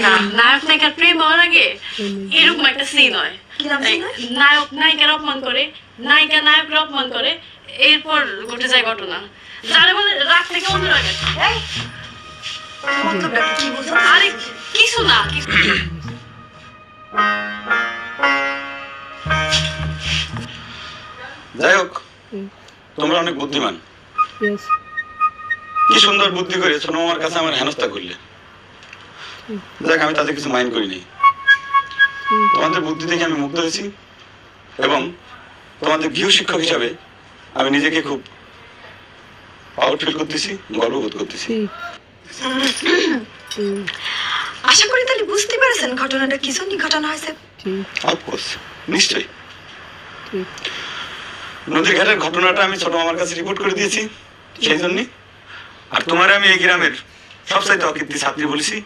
না নায়ক নায়িকার প্রেম হওয়ার আগে এরকম একটা সিন হয়, নায়ক নায়িকার অপমান করে, নায়িকা নায়করা অপমান করে, এরপর ঘটে যায় ঘটনা। যারা বলে রাত থেকে অনুরাগ আছে, আরে কিছু না যাই হোক, তোমরা অনেক বুদ্ধিমান। কি সুন্দর বুদ্ধি করে ছোট মামার কাছে আমার হেনস্থা করলে। দেখ, আমি তাদের কিছু মাইন্ড করিনি। তোমাদের বুদ্ধি দেখে আমি মুগ্ধ হয়েছি এবং তোমাদের গৃহ শিক্ষক হিসাবে আমি নিজেকে খুব প্রাউড ফিল করতেছি, গর্ববোধ করতেছি। আশা করি তাহলে বুঝতে পেরেছেন ঘটনাটা কি জন্য ঘটনা হয়েছে। অফকোর্স, নিশ্চয়ই। নদীর ঘাটের ঘটনাটা আমি ছোট মামার কাছে রিপোর্ট করে দিয়েছি সেই জন্যই। আর তোমার আমি এই গ্রামের সবচাইতে অকীর্তি ছাত্রী বলেছি।